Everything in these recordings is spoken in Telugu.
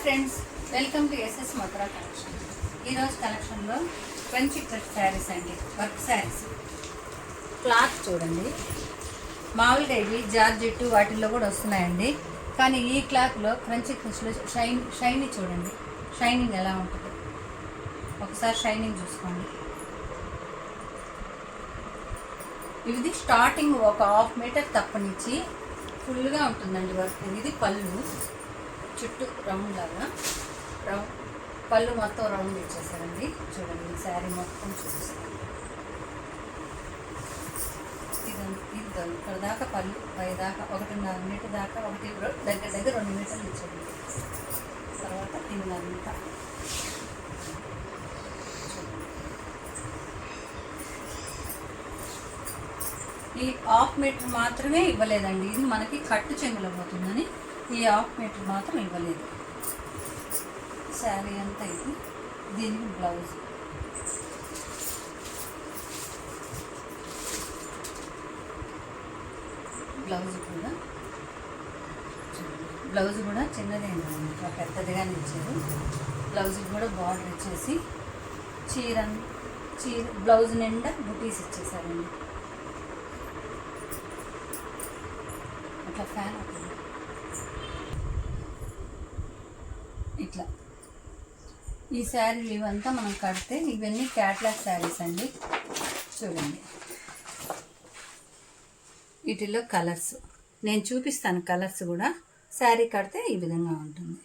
Friends, welcome to SS Madhura collection. ఈరోజు కలెక్షన్లో ఫ్రెంచ్ కట్ శారీస్ అండి, వర్క్ శారీస్. క్లాత్ చూడండి, మామూలుగా ఇవి జార్జెట్టు వాటిల్లో కూడా వస్తున్నాయండి. కానీ ఈ క్లాత్లో ఫ్రెంచ్ కట్స్లో షైనీ చూడండి, షైనింగ్ ఎలా ఉంటుంది ఒకసారి షైనింగ్ చూసుకోండి. ఇది స్టార్టింగ్ ఒక 1/2 మీటర్ తప్పనిచ్చి ఫుల్గా ఉంటుందండి వర్క్. ఇది పళ్ళు, చుట్టూ రౌండ్ లాగా పళ్ళు మొత్తం రౌండ్ ఇచ్చేసారండి. చూడండి, ఈ శారీ మొత్తం చూపిస్తాను. ఇది ఇక్కడ దాకా పళ్ళు పై దాకా 1.5 మీటర్ దాకా, దగ్గర 2 మీటర్లు ఇచ్చాడు. తర్వాత కిందంతా ఈ 1/2 మీటర్ మాత్రమే ఇవ్వలేదండి. ఇది మనకి కట్టు చెంగులో పోతుందని ఈ 1/2 మీటర్ మాత్రం ఇవ్వలేదు. శారీ అంతా ఇది. దీనికి బ్లౌజ్, బ్లౌజ్ కూడా చిన్నదే ఇంకా పెద్దదిగానే ఇచ్చారు. బ్లౌజ్ కూడా బార్డర్ ఇచ్చేసి చీర బ్లౌజ్ నిండా బుటీస్ ఇచ్చేసారండి. అట్లా ఫ్యాన్ అవుతుంది. ఇట్లా ఈ శారీలు ఇవంతా మనం కడితే ఇవన్నీ క్యాట్లాగ్ శారీస్ అండి. చూడండి, వీటిల్లో కలర్స్ నేను చూపిస్తాను. కలర్స్ కూడా శారీ కడితే ఈ విధంగా ఉంటుంది.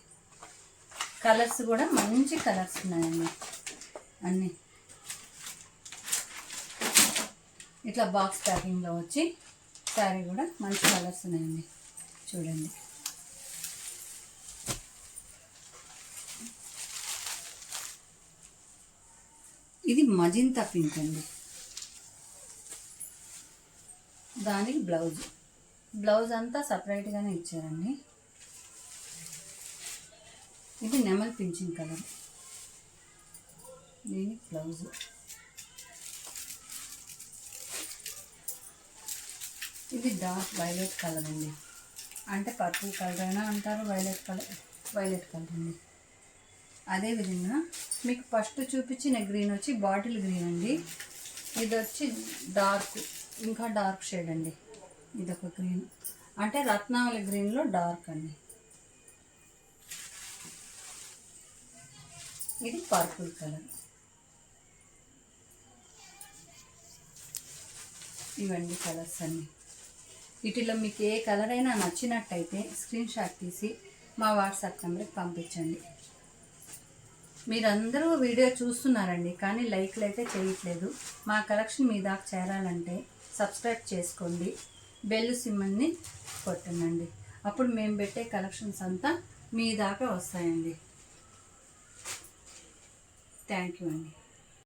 కలర్స్ కూడా మంచి కలర్స్ ఉన్నాయండి అన్నీ. ఇట్లా బాక్స్ ప్యాకింగ్లో వచ్చి శారీ కూడా మంచి కలర్స్ ఉన్నాయండి. చూడండి, ఇది మజింతా పింక్ అండి. దానికి బ్లౌజ్ అంతా సపరేట్గానే ఇచ్చారండి. ఇది నెమల్ పింఛింగ్ కలర్, దీనికి బ్లౌజ్. ఇది డార్క్ వైలెట్ కలర్ అండి, అంటే పర్పుల్ కలర్ అయినా అంటారు, వైలెట్ కలర్ అండి. అదేవిధంగా మీకు ఫస్ట్ చూపించిన గ్రీన్ వచ్చి బాటిల్ గ్రీన్ అండి. ఇది వచ్చి ఇంకా డార్క్ షేడ్ అండి. ఇదొక గ్రీన్, అంటే రత్నావళి గ్రీన్లో డార్క్ అండి. ఇది పర్పుల్ కలర్. ఇవన్నీ కలర్స్ అన్నీ. వీటిలో మీకు ఏ కలర్ అయినా నచ్చినట్టయితే స్క్రీన్ షాట్ తీసి మా వాట్సాప్ నెంబర్కి పంపించండి. మీరందరూ వీడియో చూస్తున్నారండి, కానీ లైక్లు అయితే చేయట్లేదు. మా కలెక్షన్ మీ దాకా చేరాలంటే సబ్స్క్రైబ్ చేసుకోండి, బెల్ సింబల్ని కొట్టండి. అప్పుడు మేము పెట్టే కలెక్షన్స్ అంతా మీ దాకా వస్తాయండి. థ్యాంక్ యూ అండి.